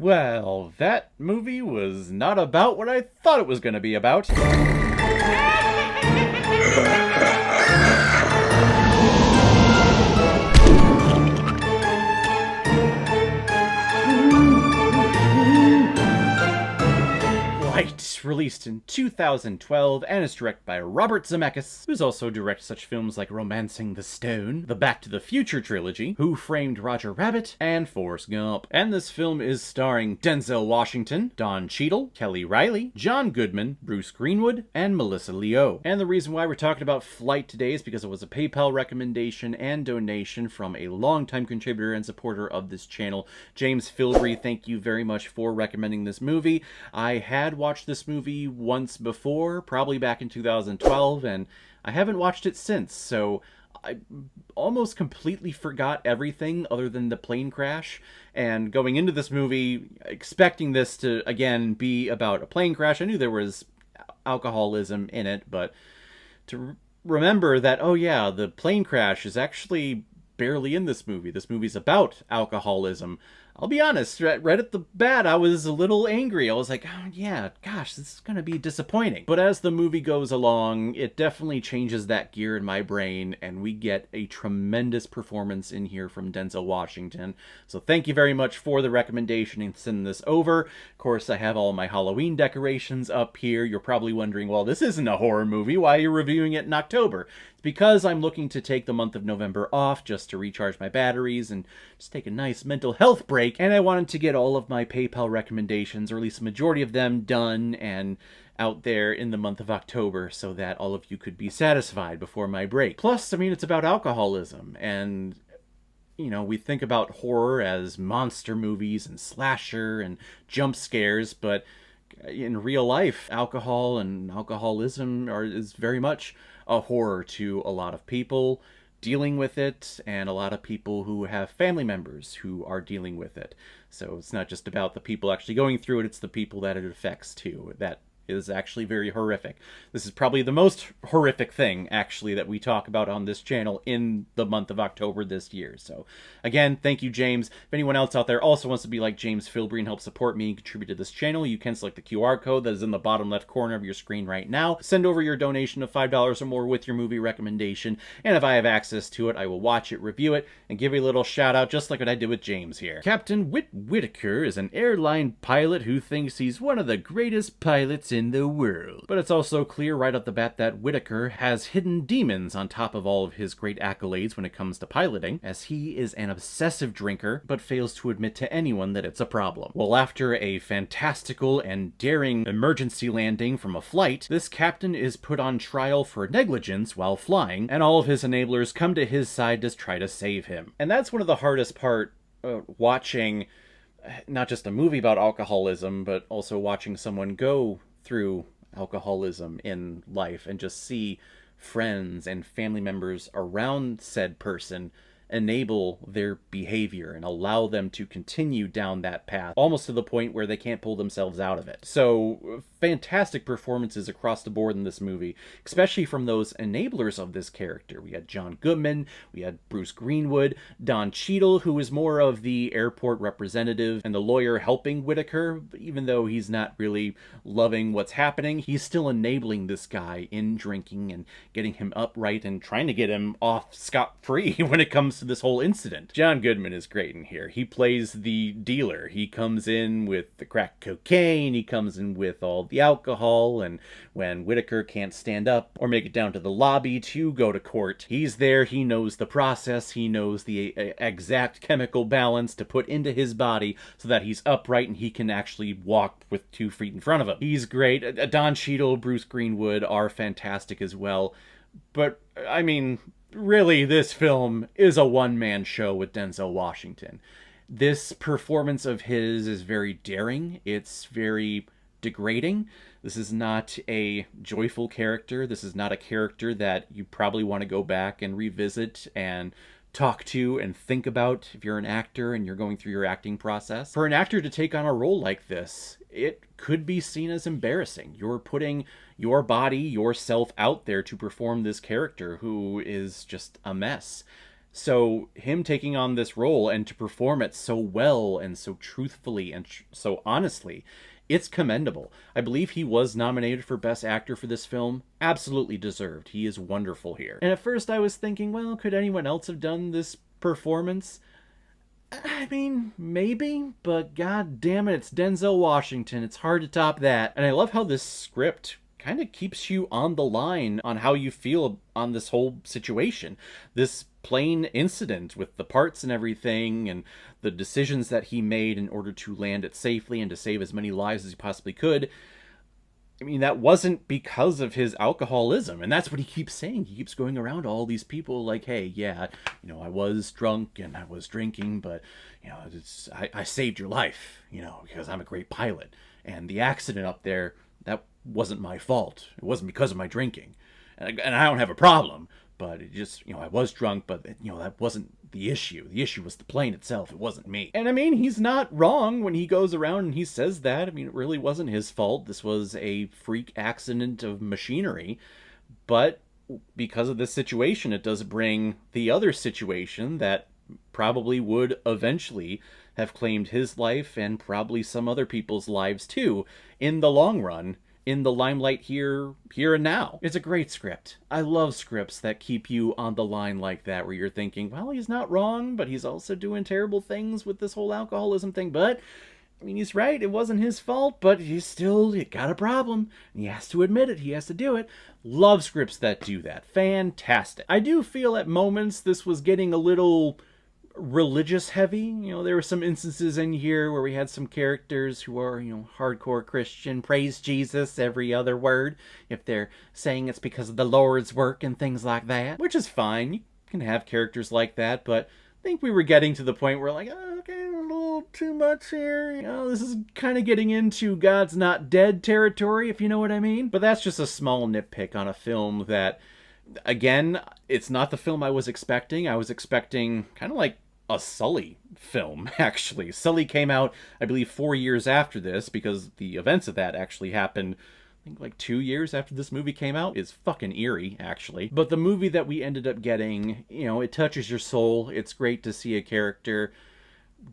Well, that movie was not about what I thought it was going to be about. Light, released in 2012, and is directed by Robert Zemeckis, who's also directed such films like Romancing the Stone, the Back to the Future trilogy, Who Framed Roger Rabbit, and Forrest Gump. And this film is starring Denzel Washington, Don Cheadle, Kelly Riley, John Goodman, Bruce Greenwood, and Melissa Leo. And the reason why we're talking about Flight today is because it was a PayPal recommendation and donation from a longtime contributor and supporter of this channel, James Filbury. Thank you very much for recommending this movie. I had watched this movie once before, probably back in 2012, and I haven't watched it since, so I almost completely forgot everything other than the plane crash. And going into this movie, expecting this to, again, be about a plane crash, I knew there was alcoholism in it, but to remember that, oh yeah, the plane crash is actually barely in this movie. This movie's about alcoholism. I'll be honest, right at the bat, I was a little angry. I was like, oh yeah, gosh, this is gonna be disappointing. But as the movie goes along, it definitely changes that gear in my brain, and we get a tremendous performance in here from Denzel Washington. So thank you very much for the recommendation and sending this over. Of course, I have all my Halloween decorations up here. You're probably wondering, well, this isn't a horror movie. Why are you reviewing it in October? It's because I'm looking to take the month of November off just to recharge my batteries and just take a nice mental health break. And I wanted to get all of my PayPal recommendations, or at least a majority of them, done and out there in the month of October so that all of you could be satisfied before my break. Plus, I mean, it's about alcoholism, and you know, we think about horror as monster movies and slasher and jump scares, but in real life, alcohol and alcoholism is very much a horror to a lot of people dealing with it, and a lot of people who have family members who are dealing with it. So it's not just about the people actually going through it, it's the people that it affects too. That is actually very horrific. This is probably the most horrific thing, actually, that we talk about on this channel in the month of October this year. So, again, thank you, James. If anyone else out there also wants to be like James Filbury and help support me and contribute to this channel, you can select the QR code that is in the bottom left corner of your screen right now. Send over your donation of $5 or more with your movie recommendation, and if I have access to it, I will watch it, review it, and give you a little shout out, just like what I did with James here. Captain Whitaker is an airline pilot who thinks he's one of the greatest pilots in the world. But it's also clear right off the bat that Whitaker has hidden demons on top of all of his great accolades when it comes to piloting, as he is an obsessive drinker, but fails to admit to anyone that it's a problem. Well, after a fantastical and daring emergency landing from a flight, this captain is put on trial for negligence while flying, and all of his enablers come to his side to try to save him. And that's one of the hardest part watching not just a movie about alcoholism, but also watching someone go through alcoholism in life and just see friends and family members around said person enable their behavior and allow them to continue down that path, almost to the point where they can't pull themselves out of it. So fantastic performances across the board in this movie, especially from those enablers of this character. We had John Goodman, we had Bruce Greenwood, Don Cheadle, who is more of the airport representative and the lawyer helping Whitaker. Even though he's not really loving what's happening, he's still enabling this guy in drinking and getting him upright and trying to get him off scot-free when it comes to this whole incident. John Goodman is great in here. He plays the dealer. He comes in with the crack cocaine, he comes in with all the alcohol, and when Whitaker can't stand up or make it down to the lobby to go to court, he's there, he knows the process, he knows the exact chemical balance to put into his body so that he's upright and he can actually walk with 2 feet in front of him. He's great. Don Cheadle, Bruce Greenwood are fantastic as well. But, I mean, really, this film is a one-man show with Denzel Washington. This performance of his is very daring. It's very degrading. This is not a joyful character. This is not a character that you probably want to go back and revisit and talk to and think about if you're an actor and you're going through your acting process. For an actor to take on a role like this, it could be seen as embarrassing. You're putting your body, yourself out there to perform this character who is just a mess. So him taking on this role and to perform it so well and so truthfully and so honestly, it's commendable. I believe he was nominated for Best Actor for this film. Absolutely deserved. He is wonderful here. And at first I was thinking, well, could anyone else have done this performance? I mean, maybe, but god damn it, it's Denzel Washington. It's hard to top that. And I love how this script kind of keeps you on the line on how you feel on this whole situation. This plain incident with the parts and everything, and the decisions that he made in order to land it safely and to save as many lives as he possibly could. I mean, that wasn't because of his alcoholism, and that's what he keeps saying. He keeps going around to all these people like, hey, yeah, I was drunk and I was drinking, but, I saved your life, because I'm a great pilot. And the accident up there, that wasn't my fault. It wasn't because of my drinking. And I don't have a problem, but it just, I was drunk, but, that wasn't the issue. The issue was the plane itself. It wasn't me. And I mean, he's not wrong when he goes around and he says that. I mean, it really wasn't his fault. This was a freak accident of machinery. But because of this situation, it does bring the other situation that probably would eventually have claimed his life and probably some other people's lives too in the long run, in the limelight here and now. It's a great script. I love scripts that keep you on the line like that, where you're thinking, well, he's not wrong, but he's also doing terrible things with this whole alcoholism thing. But I mean, he's right. It wasn't his fault, but he got a problem. And he has to admit it. He has to do it. Love scripts that do that. Fantastic. I do feel at moments this was getting a little religious heavy. There were some instances in here where we had some characters who are, hardcore Christian, praise Jesus every other word, if they're saying it's because of the Lord's work and things like that, which is fine. You can have characters like that, but I think we were getting to the point where, like, okay, a little too much here. This is kind of getting into God's not dead territory, if you know what I mean. But that's just a small nitpick on a film that, again, it's not the film I was expecting. I was expecting kind of like a Sully film, actually. Sully came out, I believe, 4 years after this, because the events of that actually happened, I think, like 2 years after this movie came out. It's fucking eerie, actually. But the movie that we ended up getting, it touches your soul. It's great to see a character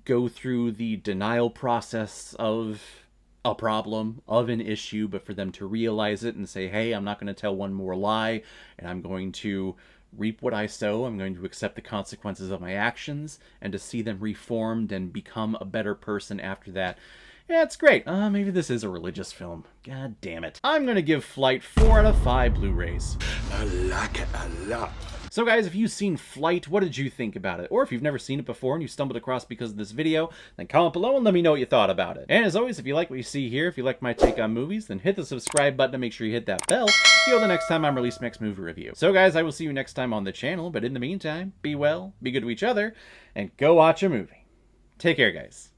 go through the denial process of a problem, of an issue, but for them to realize it and say, hey, I'm not going to tell one more lie, and I'm going to reap what I sow. I'm going to accept the consequences of my actions, and to see them reformed and become a better person after that. Yeah, it's great. Maybe this is a religious film. God damn it. I'm going to give Flight 4 out of 5 Blu-rays. I like it a lot. So guys, if you've seen Flight, what did you think about it? Or if you've never seen it before and you stumbled across because of this video, then comment below and let me know what you thought about it. And as always, if you like what you see here, if you like my take on movies, then hit the subscribe button and make sure you hit that bell to see the next time I'm releasing my next movie review. So guys, I will see you next time on the channel, but in the meantime, be well, be good to each other, and go watch a movie. Take care, guys.